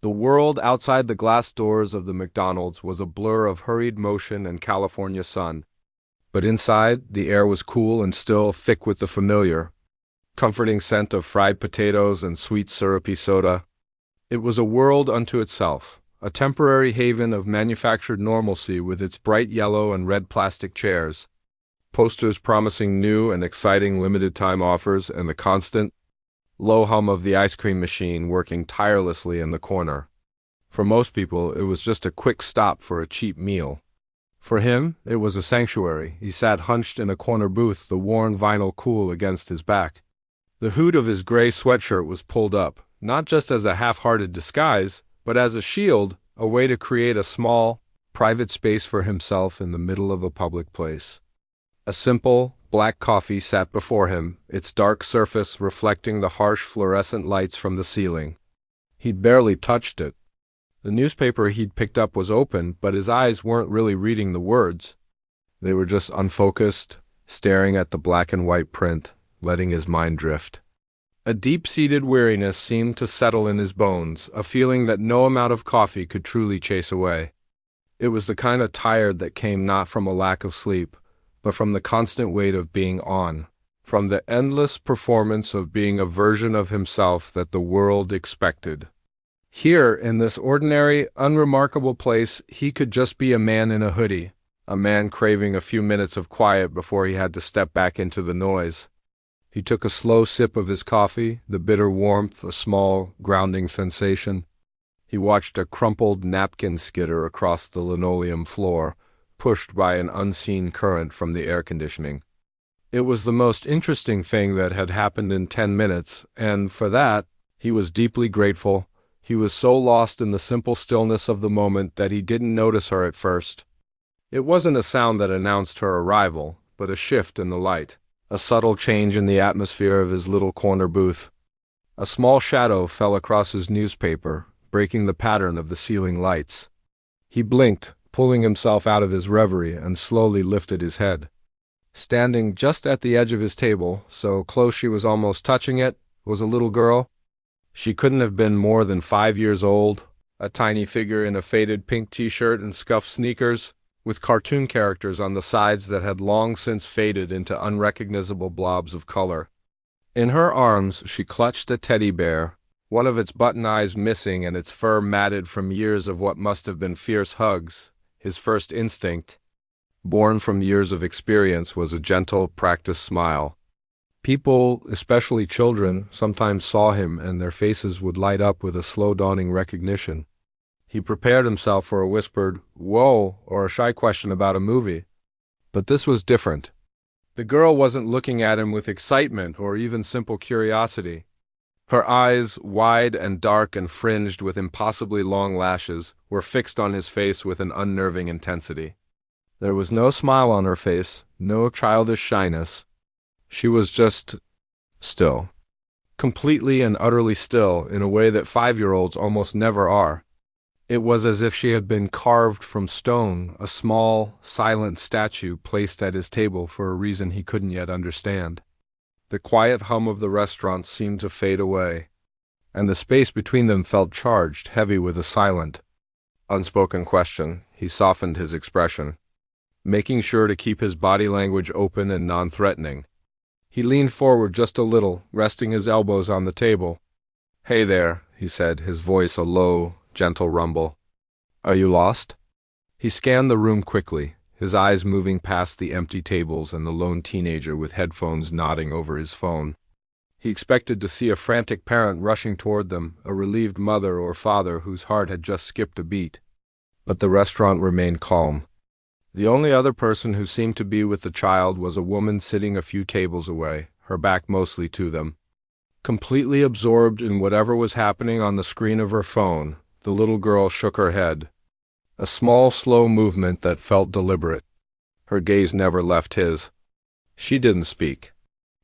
The world outside the glass doors of the McDonald's was a blur of hurried motion and California sun. But inside, the air was cool and still, thick with the familiar, comforting scent of fried potatoes and sweet syrupy soda. It was a world unto itself, a temporary haven of manufactured normalcy with its bright yellow and red plastic chairs, posters promising new and exciting limited-time offers, and the constant, low hum of the ice cream machine working tirelessly in the corner. For most people, it was just a quick stop for a cheap meal. For him, it was a sanctuary. He sat hunched in a corner booth, the worn vinyl cool against his back. The hood of his gray sweatshirt was pulled up, not just as a half-hearted disguise, but as a shield, a way to create a small, private space for himself in the middle of a public place. A simple, black coffee sat before him, its dark surface reflecting the harsh fluorescent lights from the ceiling. He'd barely touched it. The newspaper he'd picked up was open, but his eyes weren't really reading the words. They were just unfocused, staring at the black and white print, letting his mind drift. A deep-seated weariness seemed to settle in his bones, a feeling that no amount of coffee could truly chase away. It was the kind of tired that came not from a lack of sleep, but from the constant weight of being on, from the endless performance of being a version of himself that the world expected. Here, in this ordinary, unremarkable place, he could just be a man in a hoodie, a man craving a few minutes of quiet before he had to step back into the noise. He took a slow sip of his coffee, the bitter warmth a small, grounding sensation. He watched a crumpled napkin skitter across the linoleum floor, pushed by an unseen current from the air conditioning. It was the most interesting thing that had happened in 10 minutes, and for that, he was deeply grateful. He was so lost in the simple stillness of the moment that he didn't notice her at first. It wasn't a sound that announced her arrival, but a shift in the light, a subtle change in the atmosphere of his little corner booth. A small shadow fell across his newspaper, breaking the pattern of the ceiling lights. He blinked, pulling himself out of his reverie, and slowly lifted his head. Standing just at the edge of his table, so close she was almost touching it, was a little girl. She couldn't have been more than 5 years old, a tiny figure in a faded pink t-shirt and scuffed sneakers, with cartoon characters on the sides that had long since faded into unrecognizable blobs of color. In her arms she clutched a teddy bear, one of its button eyes missing and its fur matted from years of what must have been fierce hugs. His first instinct, born from years of experience, was a gentle, practiced smile. People, especially children, sometimes saw him and their faces would light up with a slow-dawning recognition. He prepared himself for a whispered, "Whoa," or a shy question about a movie. But this was different. The girl wasn't looking at him with excitement or even simple curiosity. Her eyes, wide and dark and fringed with impossibly long lashes, were fixed on his face with an unnerving intensity. There was no smile on her face, no childish shyness. She was just still. Completely and utterly still, in a way that 5-year-olds almost never are. It was as if she had been carved from stone, a small, silent statue placed at his table for a reason he couldn't yet understand. The quiet hum of the restaurant seemed to fade away, and the space between them felt charged, heavy with a silent, unspoken question. He softened his expression, making sure to keep his body language open and non-threatening. He leaned forward just a little, resting his elbows on the table. "Hey there," he said, his voice a low, gentle rumble. "Are you lost?" He scanned the room quickly, his eyes moving past the empty tables and the lone teenager with headphones nodding over his phone. He expected to see a frantic parent rushing toward them, a relieved mother or father whose heart had just skipped a beat. But the restaurant remained calm. The only other person who seemed to be with the child was a woman sitting a few tables away, her back mostly to them. Completely absorbed in whatever was happening on the screen of her phone, the little girl shook her head, a small, slow movement that felt deliberate. Her gaze never left his. She didn't speak.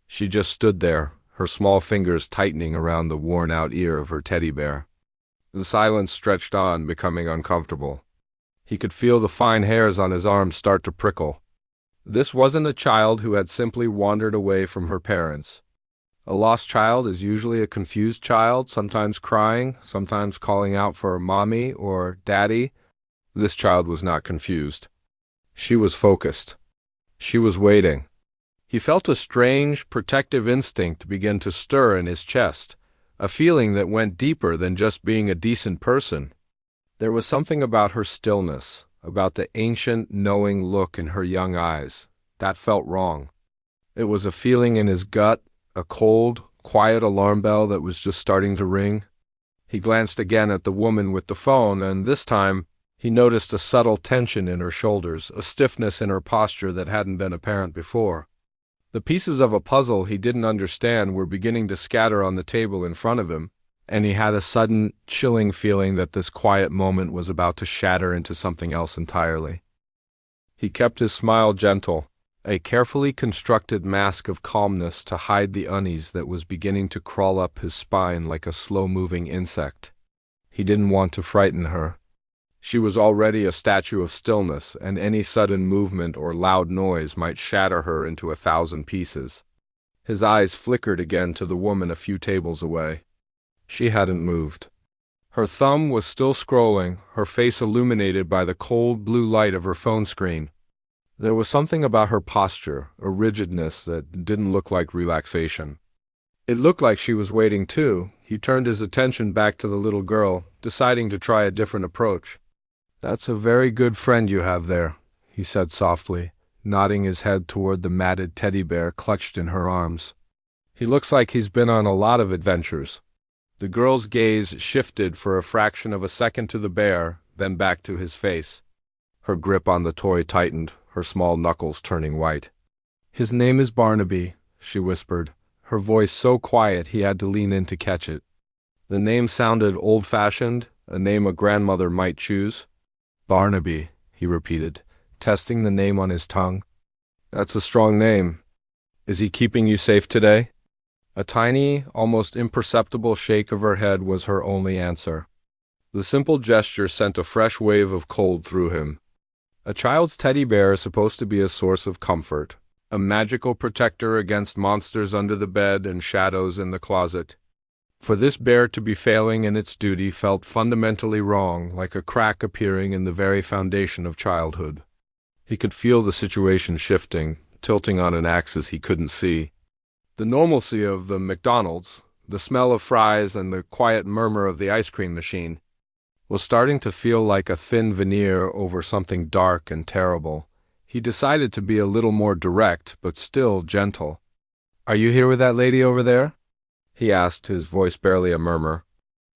She just stood there, her small fingers tightening around the worn-out ear of her teddy bear. The silence stretched on, becoming uncomfortable. He could feel the fine hairs on his arms start to prickle. This wasn't a child who had simply wandered away from her parents. A lost child is usually a confused child, sometimes crying, sometimes calling out for mommy or daddy. This child was not confused. She was focused. She was waiting. He felt a strange, protective instinct begin to stir in his chest, a feeling that went deeper than just being a decent person. There was something about her stillness, about the ancient, knowing look in her young eyes, that felt wrong. It was a feeling in his gut, a cold, quiet alarm bell that was just starting to ring. He glanced again at the woman with the phone, and this time he noticed a subtle tension in her shoulders, a stiffness in her posture that hadn't been apparent before. The pieces of a puzzle he didn't understand were beginning to scatter on the table in front of him, and he had a sudden, chilling feeling that this quiet moment was about to shatter into something else entirely. He kept his smile gentle, a carefully constructed mask of calmness to hide the unease that was beginning to crawl up his spine like a slow-moving insect. He didn't want to frighten her. She was already a statue of stillness, and any sudden movement or loud noise might shatter her into 1,000 pieces. His eyes flickered again to the woman a few tables away. She hadn't moved. Her thumb was still scrolling, her face illuminated by the cold blue light of her phone screen. There was something about her posture, a rigidness that didn't look like relaxation. It looked like she was waiting too. He turned his attention back to the little girl, deciding to try a different approach. "That's a very good friend you have there," he said softly, nodding his head toward the matted teddy bear clutched in her arms. "He looks like he's been on a lot of adventures." The girl's gaze shifted for a fraction of a second to the bear, then back to his face. Her grip on the toy tightened, her small knuckles turning white. "His name is Barnaby," she whispered, her voice so quiet he had to lean in to catch it. The name sounded old-fashioned, a name a grandmother might choose. "Barnaby," he repeated, testing the name on his tongue. "That's a strong name. Is he keeping you safe today?" A tiny, almost imperceptible shake of her head was her only answer. The simple gesture sent a fresh wave of cold through him. A child's teddy bear is supposed to be a source of comfort, a magical protector against monsters under the bed and shadows in the closet. For this bear to be failing in its duty felt fundamentally wrong, like a crack appearing in the very foundation of childhood. He could feel the situation shifting, tilting on an axis he couldn't see. The normalcy of the McDonald's, the smell of fries and the quiet murmur of the ice cream machine, was starting to feel like a thin veneer over something dark and terrible. He decided to be a little more direct, but still gentle. "Are you here with that lady over there?" he asked, his voice barely a murmur.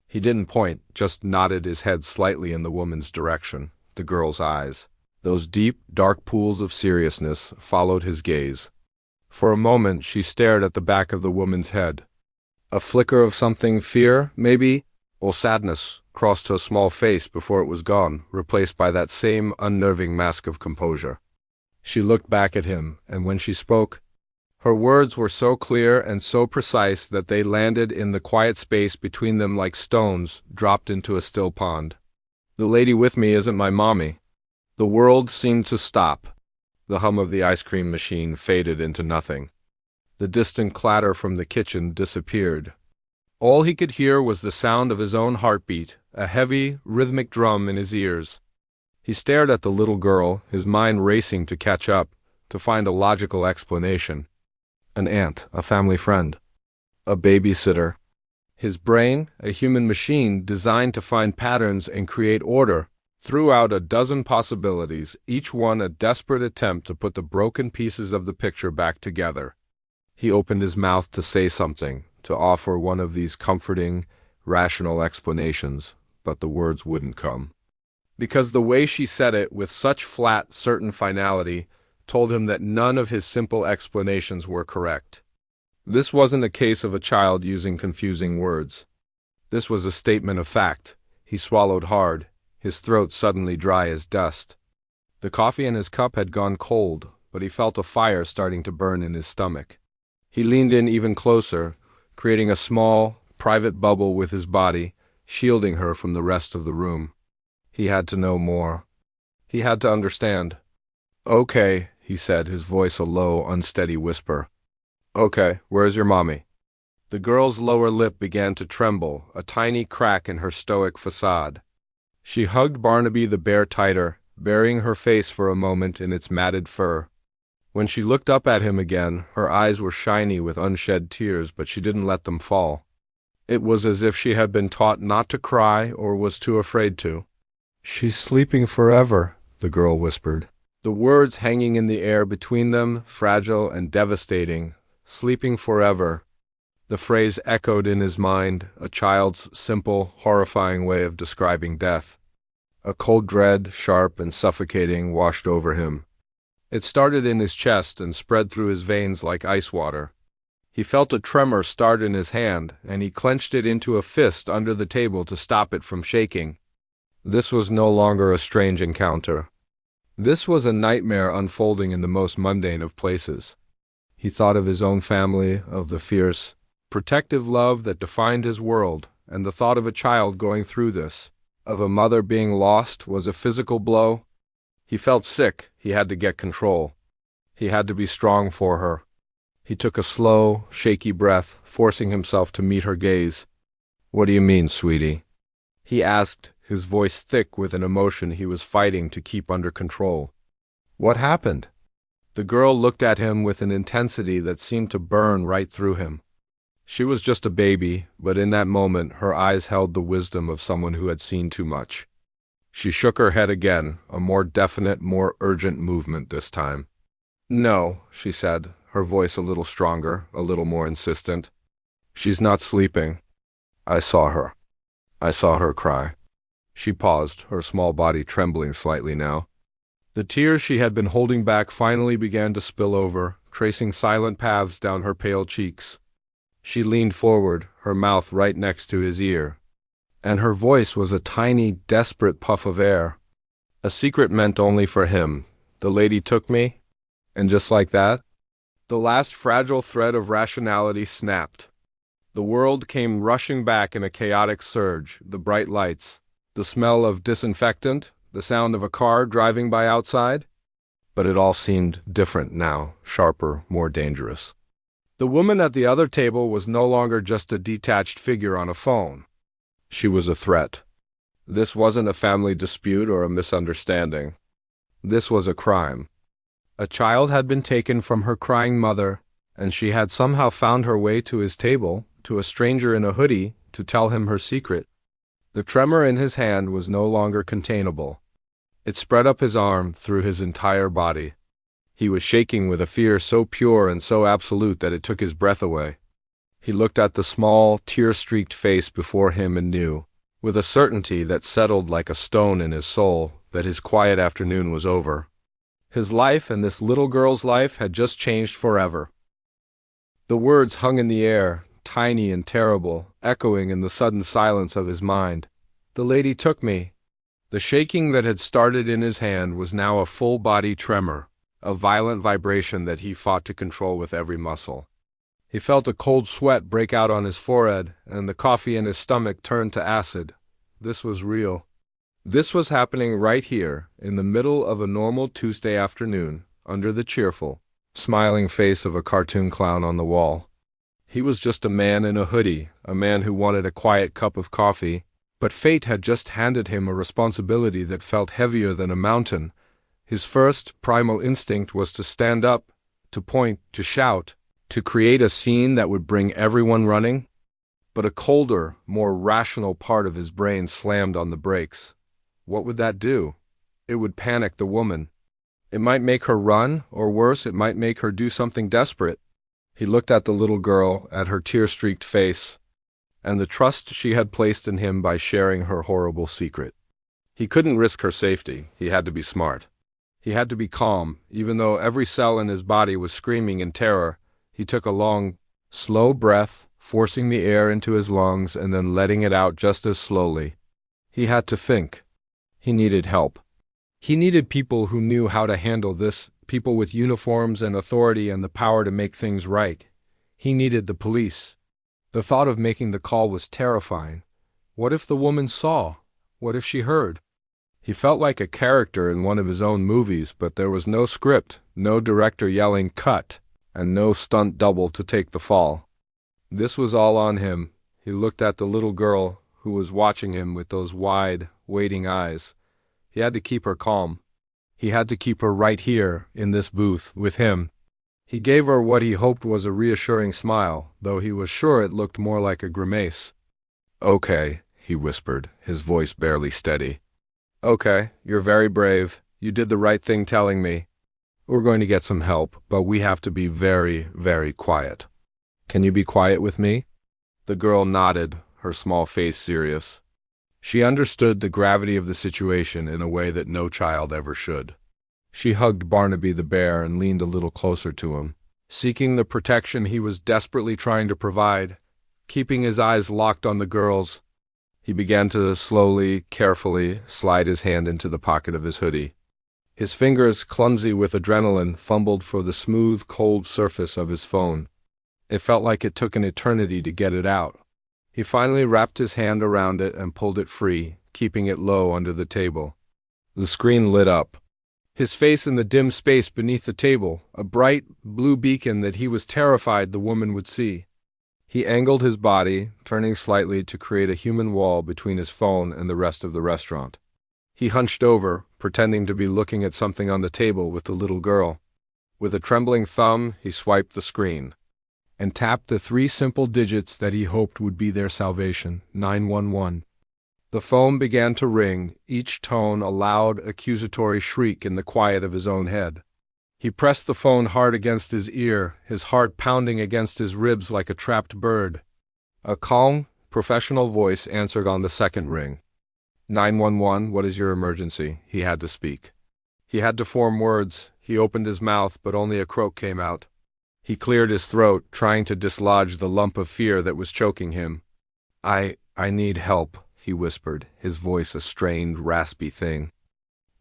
He didn't point, just nodded his head slightly in the woman's direction. The girl's eyes, those deep, dark pools of seriousness, followed his gaze. For a moment she stared at the back of the woman's head. A flicker of something, fear, maybe, or sadness, crossed her small face before it was gone, replaced by that same unnerving mask of composure. She looked back at him, and when she spoke, her words were so clear and so precise that they landed in the quiet space between them like stones dropped into a still pond. "The lady with me isn't my mommy." The world seemed to stop. The hum of the ice cream machine faded into nothing. The distant clatter from the kitchen disappeared. All he could hear was the sound of his own heartbeat, a heavy, rhythmic drum in his ears. He stared at the little girl, his mind racing to catch up, to find a logical explanation. An aunt, a family friend, a babysitter. His brain, a human machine designed to find patterns and create order, threw out a dozen possibilities, each one a desperate attempt to put the broken pieces of the picture back together. He opened his mouth to say something, to offer one of these comforting, rational explanations, but the words wouldn't come. Because the way she said it with such flat, certain finality told him that none of his simple explanations were correct. This wasn't a case of a child using confusing words. This was a statement of fact. He swallowed hard, his throat suddenly dry as dust. The coffee in his cup had gone cold, but he felt a fire starting to burn in his stomach. He leaned in even closer, creating a small, private bubble with his body, shielding her from the rest of the room. He had to know more. He had to understand. "Okay," he said, his voice a low, unsteady whisper. "Okay, where's your mommy?" The girl's lower lip began to tremble, a tiny crack in her stoic facade. She hugged Barnaby the bear tighter, burying her face for a moment in its matted fur. When she looked up at him again, her eyes were shiny with unshed tears, but she didn't let them fall. It was as if she had been taught not to cry or was too afraid to. "She's sleeping forever," the girl whispered. The words hanging in the air between them, fragile and devastating. Sleeping forever. The phrase echoed in his mind, a child's simple, horrifying way of describing death. A cold dread, sharp and suffocating, washed over him. It started in his chest and spread through his veins like ice water. He felt a tremor start in his hand, and he clenched it into a fist under the table to stop it from shaking. This was no longer a strange encounter. This was a nightmare unfolding in the most mundane of places. He thought of his own family, of the fierce, protective love that defined his world, and the thought of a child going through this, of a mother being lost, was a physical blow. He felt sick. He had to get control. He had to be strong for her. He took a slow, shaky breath, forcing himself to meet her gaze. "What do you mean, sweetie?" he asked, his voice thick with an emotion he was fighting to keep under control. "What happened?" The girl looked at him with an intensity that seemed to burn right through him. She was just a baby, but in that moment her eyes held the wisdom of someone who had seen too much. She shook her head again, a more definite, more urgent movement this time. "No," she said, her voice a little stronger, a little more insistent. "She's not sleeping. I saw her. I saw her cry." She paused, her small body trembling slightly now. The tears she had been holding back finally began to spill over, tracing silent paths down her pale cheeks. She leaned forward, her mouth right next to his ear, and her voice was a tiny, desperate puff of air. A secret meant only for him. "The lady took me?" And just like that, the last fragile thread of rationality snapped. The world came rushing back in a chaotic surge, the bright lights, the smell of disinfectant, the sound of a car driving by outside. But it all seemed different now, sharper, more dangerous. The woman at the other table was no longer just a detached figure on a phone. She was a threat. This wasn't a family dispute or a misunderstanding. This was a crime. A child had been taken from her crying mother, and she had somehow found her way to his table, to a stranger in a hoodie, to tell him her secret. The tremor in his hand was no longer containable. It spread up his arm, through his entire body. He was shaking with a fear so pure and so absolute that it took his breath away. He looked at the small, tear-streaked face before him and knew, with a certainty that settled like a stone in his soul, that his quiet afternoon was over. His life and this little girl's life had just changed forever. The words hung in the air, tiny and terrible, echoing in the sudden silence of his mind. "The lady took me." The shaking that had started in his hand was now a full-body tremor, a violent vibration that he fought to control with every muscle. He felt a cold sweat break out on his forehead, and the coffee in his stomach turned to acid. This was real. This was happening right here, in the middle of a normal Tuesday afternoon, under the cheerful, smiling face of a cartoon clown on the wall. He was just a man in a hoodie, a man who wanted a quiet cup of coffee, but fate had just handed him a responsibility that felt heavier than a mountain. His first, primal instinct was to stand up, to point, to shout, to create a scene that would bring everyone running. But a colder, more rational part of his brain slammed on the brakes. What would that do? It would panic the woman. It might make her run, or worse, it might make her do something desperate. He looked at the little girl, at her tear-streaked face, and the trust she had placed in him by sharing her horrible secret. He couldn't risk her safety. He had to be smart. He had to be calm, even though every cell in his body was screaming in terror. He took a long, slow breath, forcing the air into his lungs and then letting it out just as slowly. He had to think. He needed help. He needed people who knew how to handle this, people with uniforms and authority and the power to make things right. He needed the police. The thought of making the call was terrifying. What if the woman saw? What if she heard? He felt like a character in one of his own movies, but there was no script, no director yelling "cut," and no stunt double to take the fall. This was all on him. He looked at the little girl who was watching him with those wide, waiting eyes. He had to keep her calm. He had to keep her right here, in this booth, with him. He gave her what he hoped was a reassuring smile, though he was sure it looked more like a grimace. "Okay," he whispered, his voice barely steady. "Okay, you're very brave. You did the right thing telling me. We're going to get some help, but we have to be very, very quiet. Can you be quiet with me?" The girl nodded, her small face serious. She understood the gravity of the situation in a way that no child ever should. She hugged Barnaby the bear and leaned a little closer to him, seeking the protection he was desperately trying to provide, keeping his eyes locked on the girl's. He began to slowly, carefully slide his hand into the pocket of his hoodie. His fingers, clumsy with adrenaline, fumbled for the smooth, cold surface of his phone. It felt like it took an eternity to get it out. He finally wrapped his hand around it and pulled it free, keeping it low under the table. The screen lit up. His face in the dim space beneath the table, a bright, blue beacon that he was terrified the woman would see. He angled his body, turning slightly to create a human wall between his phone and the rest of the restaurant. He hunched over, pretending to be looking at something on the table with the little girl. With a trembling thumb, he swiped the screen and tapped the 3 simple digits that he hoped would be their salvation, 911. The phone began to ring, each tone a loud, accusatory shriek in the quiet of his own head. He pressed the phone hard against his ear, his heart pounding against his ribs like a trapped bird. A calm, professional voice answered on the second ring. 911, what is your emergency? He had to speak. He had to form words. He opened his mouth, but only a croak came out. He cleared his throat, trying to dislodge the lump of fear that was choking him. I need help, he whispered, his voice a strained, raspy thing.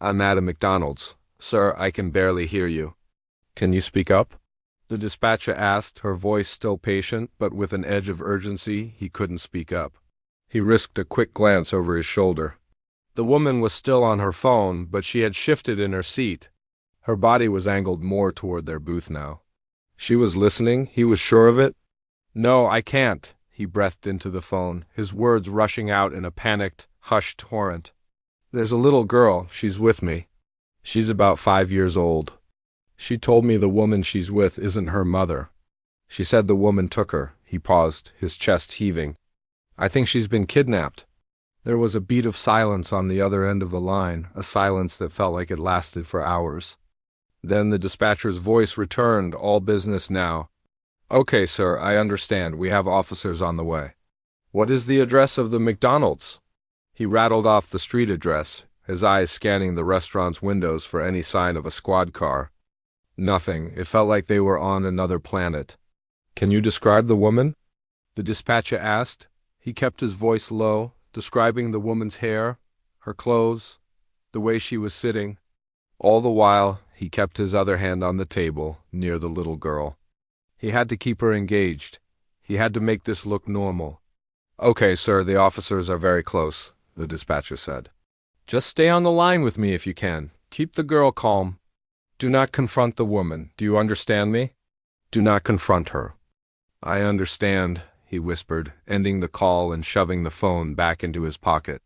"I'm at a McDonald's. Sir, I can barely hear you." "Can you speak up?" the dispatcher asked, her voice still patient, but with an edge of urgency. He couldn't speak up. He risked a quick glance over his shoulder. The woman was still on her phone, but she had shifted in her seat. Her body was angled more toward their booth now. She was listening, he was sure of it. "No, I can't," he breathed into the phone, his words rushing out in a panicked, hushed torrent. "There's a little girl, she's with me. She's about 5 years old. She told me the woman she's with isn't her mother. She said the woman took her." He paused, his chest heaving. "I think she's been kidnapped." There was a beat of silence on the other end of the line, a silence that felt like it lasted for hours. Then the dispatcher's voice returned, all business now. "Okay, sir, I understand. We have officers on the way. What is the address of the McDonald's?" He rattled off the street address, his eyes scanning the restaurant's windows for any sign of a squad car. Nothing. It felt like they were on another planet. "Can you describe the woman?" the dispatcher asked. He kept his voice low, describing the woman's hair, her clothes, the way she was sitting. All the while, he kept his other hand on the table, near the little girl. He had to keep her engaged. He had to make this look normal. "Okay, sir, the officers are very close," the dispatcher said. "Just stay on the line with me if you can. Keep the girl calm. Do not confront the woman. Do you understand me? Do not confront her." "I understand," he whispered, ending the call and shoving the phone back into his pocket.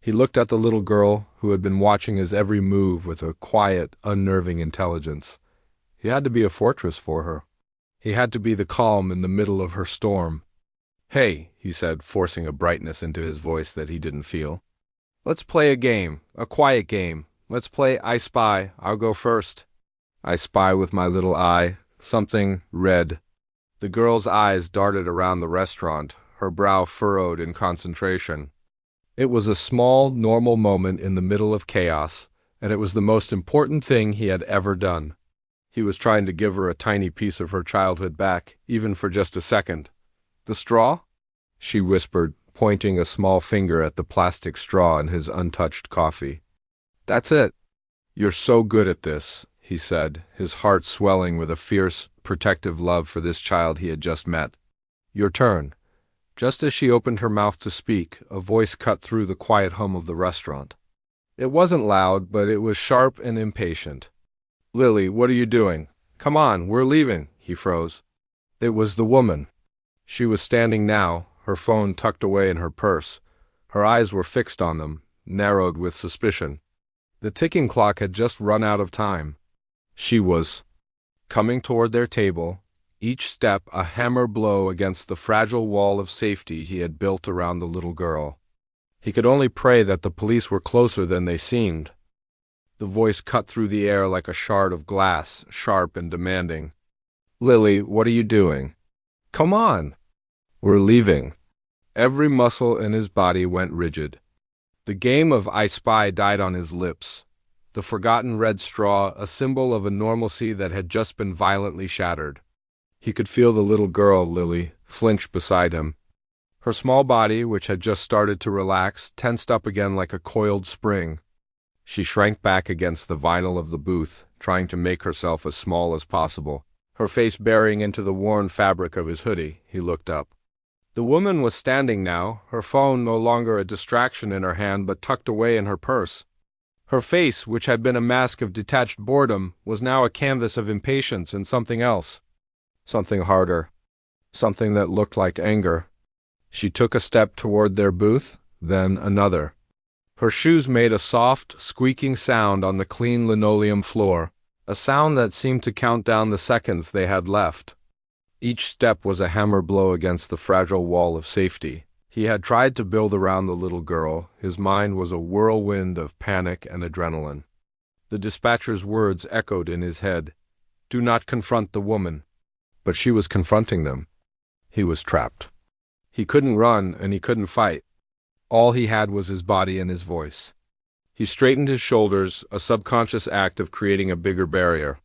He looked at the little girl, who had been watching his every move with a quiet, unnerving intelligence. He had to be a fortress for her. He had to be the calm in the middle of her storm. "Hey," he said, forcing a brightness into his voice that he didn't feel. "Let's play a game, a quiet game. Let's play I Spy. I'll go first." I spy with my little eye, something red. The girl's eyes darted around the restaurant, her brow furrowed in concentration. It was a small, normal moment in the middle of chaos, and it was the most important thing he had ever done. He was trying to give her a tiny piece of her childhood back, even for just a second. "The straw?" she whispered, pointing a small finger at the plastic straw in his untouched coffee. "That's it." "You're so good at this," he said, his heart swelling with a fierce, protective love for this child he had just met. "Your turn." Just as she opened her mouth to speak, a voice cut through the quiet hum of the restaurant. It wasn't loud, but it was sharp and impatient. "Lily, what are you doing? Come on, we're leaving," he froze. It was the woman. She was standing now, her phone tucked away in her purse. Her eyes were fixed on them, narrowed with suspicion. The ticking clock had just run out of time. She was coming toward their table, each step a hammer blow against the fragile wall of safety he had built around the little girl. He could only pray that the police were closer than they seemed. The voice cut through the air like a shard of glass, sharp and demanding. "Lily, what are you doing? Come on! We're leaving." Every muscle in his body went rigid. The game of I Spy died on his lips. The forgotten red straw, a symbol of a normalcy that had just been violently shattered. He could feel the little girl, Lily, flinch beside him. Her small body, which had just started to relax, tensed up again like a coiled spring. She shrank back against the vinyl of the booth, trying to make herself as small as possible. Her face burying into the worn fabric of his hoodie, he looked up. The woman was standing now, her phone no longer a distraction in her hand but tucked away in her purse. Her face, which had been a mask of detached boredom, was now a canvas of impatience and something else. Something harder. Something that looked like anger. She took a step toward their booth, then another. Her shoes made a soft, squeaking sound on the clean linoleum floor, a sound that seemed to count down the seconds they had left. Each step was a hammer blow against the fragile wall of safety he had tried to build around the little girl. His mind was a whirlwind of panic and adrenaline. The dispatcher's words echoed in his head. "Do not confront the woman." But she was confronting them. He was trapped. He couldn't run and he couldn't fight. All he had was his body and his voice. He straightened his shoulders, a subconscious act of creating a bigger barrier.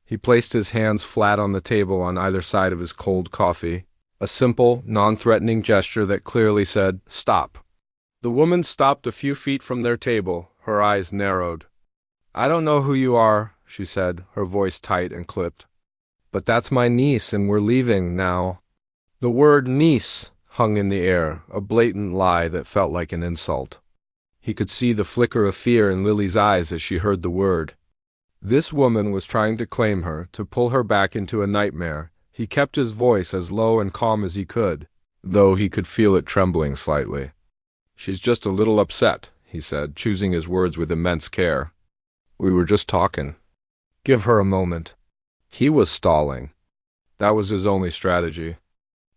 He placed his hands flat on the table on either side of his cold coffee, a simple, non-threatening gesture that clearly said, "Stop." The woman stopped a few feet from their table, her eyes narrowed. "I don't know who you are," she said, her voice tight and clipped. "But that's my niece and we're leaving now." The word niece hung in the air, a blatant lie that felt like an insult. He could see the flicker of fear in Lily's eyes as she heard the word. This woman was trying to claim her, to pull her back into a nightmare. He kept his voice as low and calm as he could, though he could feel it trembling slightly. "She's just a little upset," he said, choosing his words with immense care. "We were just talking. Give her a moment." He was stalling. That was his only strategy.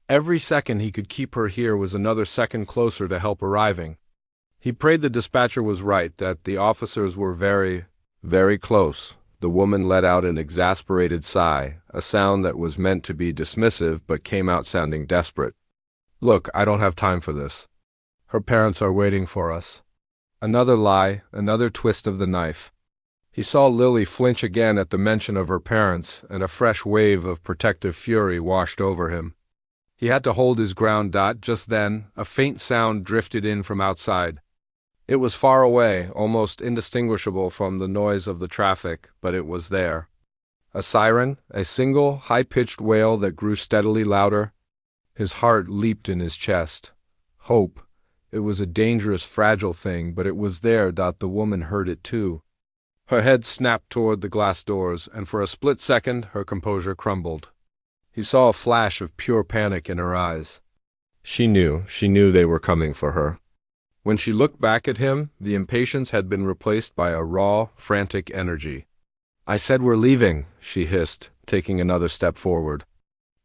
Every second he could keep her here was another second closer to help arriving. He prayed the dispatcher was right, that the officers were very, very close. The woman let out an exasperated sigh, a sound that was meant to be dismissive but came out sounding desperate. "Look, I don't have time for this. Her parents are waiting for us." Another lie, another twist of the knife. He saw Lily flinch again at the mention of her parents, and a fresh wave of protective fury washed over him. He had to hold his ground. Just then, a faint sound drifted in from outside. It was far away, almost indistinguishable from the noise of the traffic, but it was there. A siren, a single, high-pitched wail that grew steadily louder. His heart leaped in his chest. Hope. It was a dangerous, fragile thing, but it was there. The woman heard it too. Her head snapped toward the glass doors, and for a split second her composure crumbled. He saw a flash of pure panic in her eyes. She knew they were coming for her. When she looked back at him, the impatience had been replaced by a raw, frantic energy. "I said we're leaving," she hissed, taking another step forward.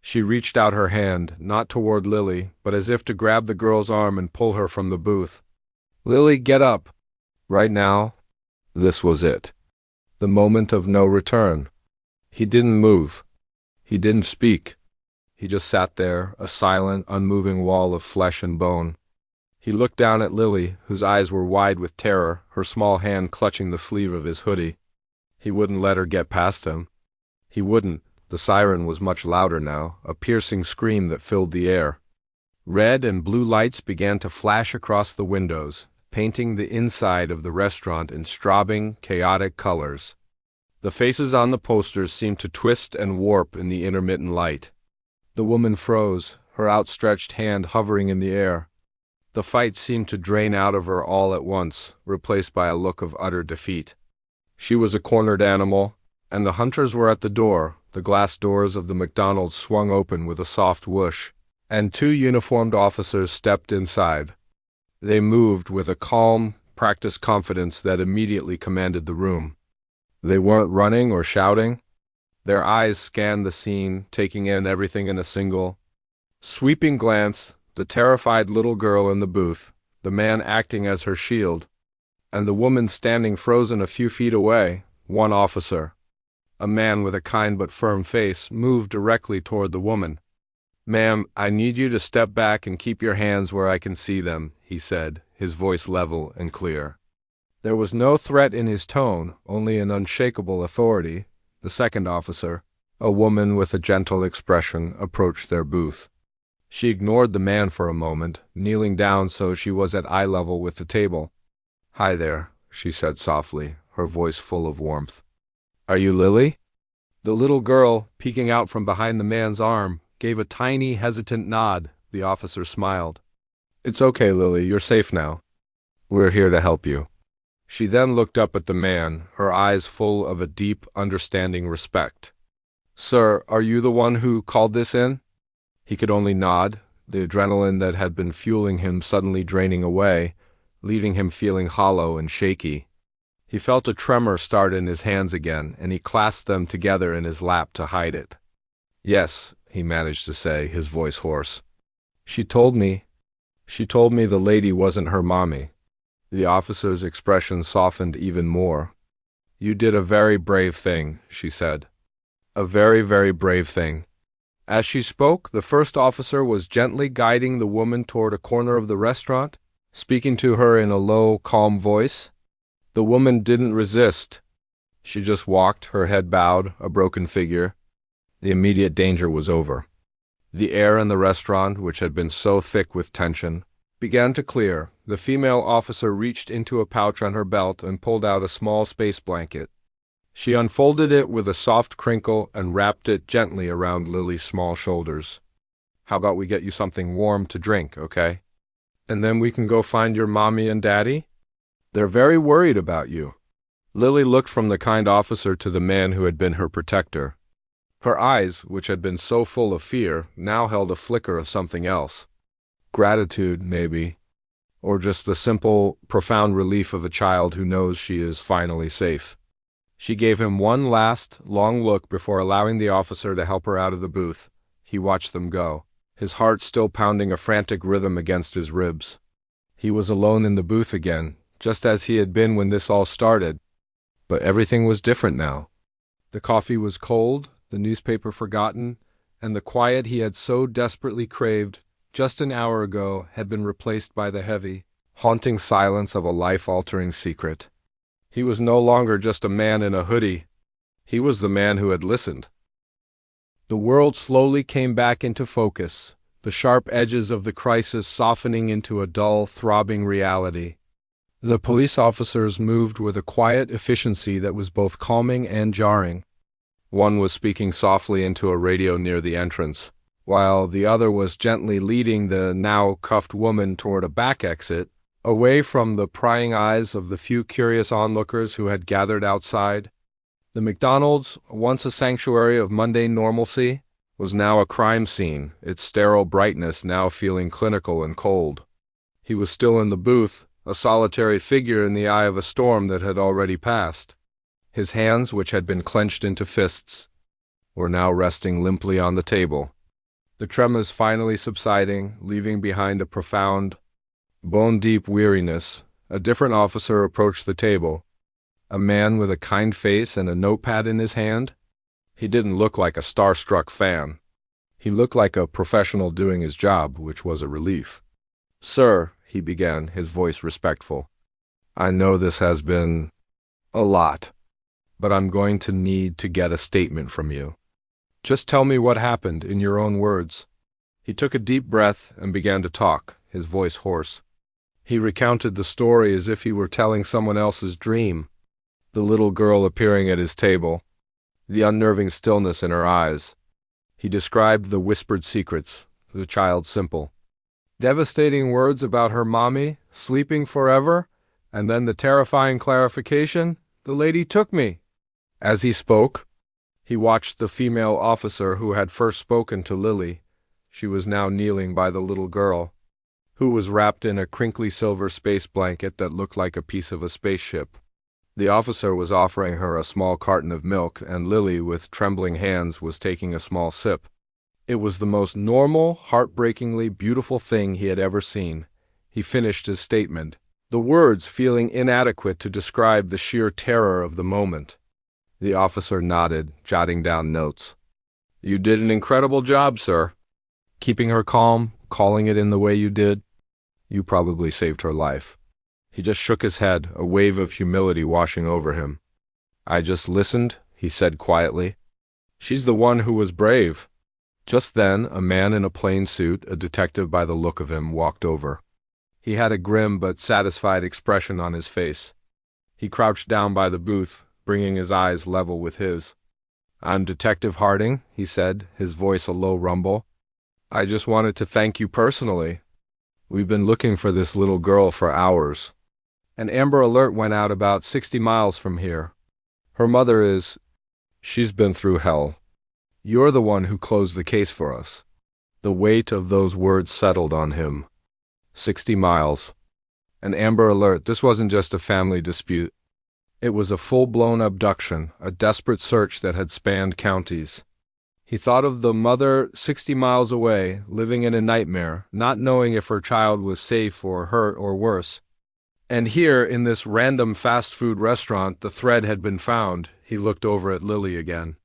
She reached out her hand, not toward Lily, but as if to grab the girl's arm and pull her from the booth. "Lily, get up." Right now, this was it. The moment of no return. He didn't move. He didn't speak. He just sat there, a silent, unmoving wall of flesh and bone. He looked down at Lily, whose eyes were wide with terror, her small hand clutching the sleeve of his hoodie. He wouldn't let her get past him. He wouldn't. The siren was much louder now, a piercing scream that filled the air. Red and blue lights began to flash across the windows, painting the inside of the restaurant in strobing, chaotic colors. The faces on the posters seemed to twist and warp in the intermittent light. The woman froze, her outstretched hand hovering in the air. The fight seemed to drain out of her all at once, replaced by a look of utter defeat. She was a cornered animal, and the hunters were at the door. The glass doors of the McDonald's swung open with a soft whoosh. and two uniformed officers stepped inside. They moved with a calm, practiced confidence that immediately commanded the room. They weren't running or shouting. Their eyes scanned the scene, taking in everything in a single, sweeping glance: the terrified little girl in the booth, the man acting as her shield, and the woman standing frozen a few feet away. One officer, a man with a kind but firm face, moved directly toward the woman. "Ma'am, I need you to step back and keep your hands where I can see them," he said, his voice level and clear. There was no threat in his tone, only an unshakable authority. The second officer, a woman with a gentle expression, approached their booth. She ignored the man for a moment, kneeling down so she was at eye level with the table. "Hi there," she said softly, her voice full of warmth. "Are you Lily?" The little girl, peeking out from behind the man's arm, gave a tiny, hesitant nod. The officer smiled. "It's okay, Lily, you're safe now. We're here to help you." She then looked up at the man, her eyes full of a deep, understanding respect. "Sir, are you the one who called this in?" He could only nod, the adrenaline that had been fueling him suddenly draining away, leaving him feeling hollow and shaky. He felt a tremor start in his hands again, and he clasped them together in his lap to hide it. "Yes," he managed to say, his voice hoarse. She told me the lady wasn't her mommy." The officer's expression softened even more. "You did a very brave thing," she said. "A very, very brave thing." As she spoke, the first officer was gently guiding the woman toward a corner of the restaurant, speaking to her in a low, calm voice. The woman didn't resist. She just walked, her head bowed, a broken figure. The immediate danger was over. The air in the restaurant, which had been so thick with tension, began to clear. The female officer reached into a pouch on her belt and pulled out a small space blanket. She unfolded it with a soft crinkle and wrapped it gently around Lily's small shoulders. "How about we get you something warm to drink, okay? And then we can go find your mommy and daddy? They're very worried about you." Lily looked from the kind officer to the man who had been her protector. Her eyes, which had been so full of fear, now held a flicker of something else. Gratitude, maybe, or just the simple, profound relief of a child who knows she is finally safe. She gave him one last, long look before allowing the officer to help her out of the booth. He watched them go, his heart still pounding a frantic rhythm against his ribs. He was alone in the booth again, just as he had been when this all started. But everything was different now. The coffee was cold, the newspaper forgotten, and the quiet he had so desperately craved just an hour ago had been replaced by the heavy, haunting silence of a life-altering secret. He was no longer just a man in a hoodie. He was the man who had listened. The world slowly came back into focus, the sharp edges of the crisis softening into a dull, throbbing reality. The police officers moved with a quiet efficiency that was both calming and jarring. One was speaking softly into a radio near the entrance, while the other was gently leading the now cuffed woman toward a back exit, away from the prying eyes of the few curious onlookers who had gathered outside. The McDonald's, once a sanctuary of mundane normalcy, was now a crime scene, its sterile brightness now feeling clinical and cold. He was still in the booth, a solitary figure in the eye of a storm that had already passed. His hands, which had been clenched into fists, were now resting limply on the table, the tremors finally subsiding, leaving behind a profound, bone-deep weariness. A different officer approached the table, a man with a kind face and a notepad in his hand. He didn't look like a starstruck fan. He looked like a professional doing his job, which was a relief. "Sir," he began, his voice respectful, "I know this has been a lot, but I'm going to need to get a statement from you. Just tell me what happened in your own words." He took a deep breath and began to talk, his voice hoarse. He recounted the story as if he were telling someone else's dream. The little girl appearing at his table, the unnerving stillness in her eyes. He described the whispered secrets, the child's simple, devastating words about her mommy, sleeping forever, and then the terrifying clarification, "The lady took me." As he spoke, he watched the female officer who had first spoken to Lily, She was now kneeling by the little girl, who was wrapped in a crinkly silver space blanket that looked like a piece of a spaceship. The officer was offering her a small carton of milk, and Lily, with trembling hands, was taking a small sip. It was the most normal, heartbreakingly beautiful thing he had ever seen. He finished his statement, the words feeling inadequate to describe the sheer terror of the moment. The officer nodded, jotting down notes. "You did an incredible job, sir. Keeping her calm, calling it in the way you did. You probably saved her life." He just shook his head, a wave of humility washing over him. "I just listened," he said quietly. "She's the one who was brave." Just then, a man in a plain suit, a detective by the look of him, walked over. He had a grim but satisfied expression on his face. He crouched down by the booth, bringing his eyes level with his. "I'm Detective Harding," he said, his voice a low rumble. "I just wanted to thank you personally. We've been looking for this little girl for hours. An Amber Alert went out about 60 miles from here. Her mother is... she's been through hell. You're the one who closed the case for us." The weight of those words settled on him. 60 miles. An Amber Alert. This wasn't just a family dispute. It was a full-blown abduction, a desperate search that had spanned counties. He thought of the mother 60 miles away, living in a nightmare, not knowing if her child was safe or hurt or worse. And here, in this random fast food restaurant, the thread had been found. He looked over at Lily again.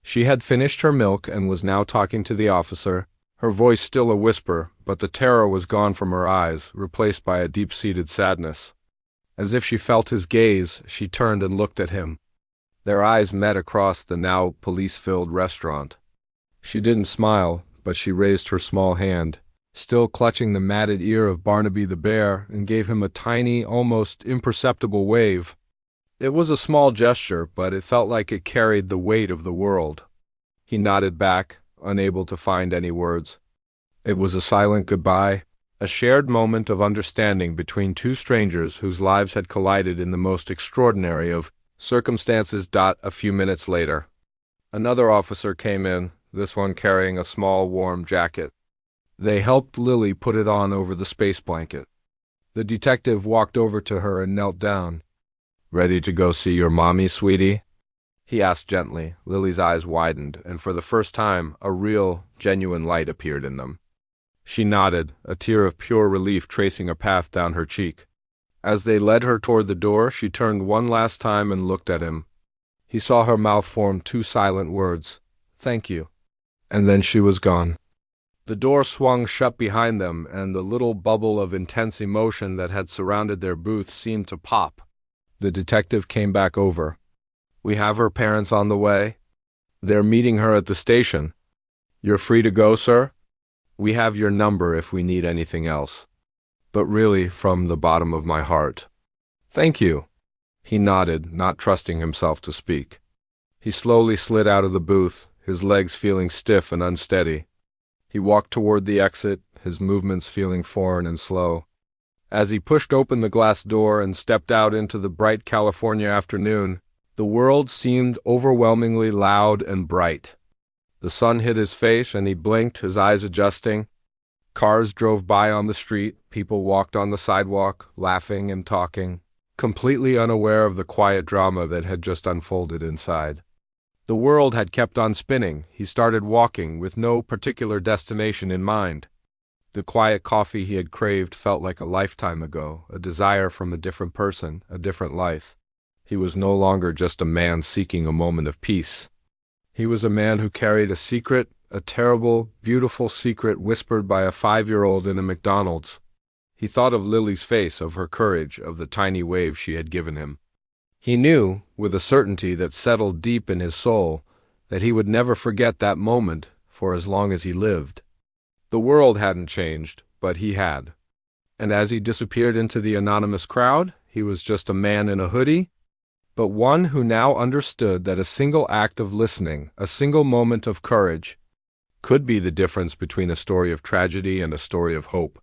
She had finished her milk and was now talking to the officer, her voice still a whisper, but the terror was gone from her eyes, replaced by a deep-seated sadness. As if she felt his gaze, she turned and looked at him. Their eyes met across the now police-filled restaurant. She didn't smile, but she raised her small hand, still clutching the matted ear of Barnaby the bear, and gave him a tiny, almost imperceptible wave. It was a small gesture, but it felt like it carried the weight of the world. He nodded back, unable to find any words. It was a silent goodbye, a shared moment of understanding between two strangers whose lives had collided in the most extraordinary of circumstances. A few minutes later, another officer came in, this one carrying a small, warm jacket. They helped Lily put it on over the space blanket. The detective walked over to her and knelt down. "Ready to go see your mommy, sweetie?" he asked gently. Lily's eyes widened, and for the first time, a real, genuine light appeared in them. She nodded, a tear of pure relief tracing a path down her cheek. As they led her toward the door, she turned one last time and looked at him. He saw her mouth form two silent words, "Thank you." And then she was gone. The door swung shut behind them, and the little bubble of intense emotion that had surrounded their booth seemed to pop. The detective came back over. "We have her parents on the way. They're meeting her at the station. You're free to go, sir? We have your number if we need anything else. But really, from the bottom of my heart, thank you." He nodded, not trusting himself to speak. He slowly slid out of the booth, his legs feeling stiff and unsteady. He walked toward the exit, his movements feeling foreign and slow. As he pushed open the glass door and stepped out into the bright California afternoon, the world seemed overwhelmingly loud and bright. The sun hit his face and he blinked, his eyes adjusting. Cars drove by on the street, people walked on the sidewalk, laughing and talking, completely unaware of the quiet drama that had just unfolded inside. The world had kept on spinning. He started walking with no particular destination in mind. The quiet coffee he had craved felt like a lifetime ago, a desire from a different person, a different life. He was no longer just a man seeking a moment of peace. He was a man who carried a secret, a terrible, beautiful secret whispered by a 5-year-old in a McDonald's. He thought of Lily's face, of her courage, of the tiny wave she had given him. He knew, with a certainty that settled deep in his soul, that he would never forget that moment for as long as he lived. The world hadn't changed, but he had. And as he disappeared into the anonymous crowd, he was just a man in a hoodie, but one who now understood that a single act of listening, a single moment of courage, could be the difference between a story of tragedy and a story of hope.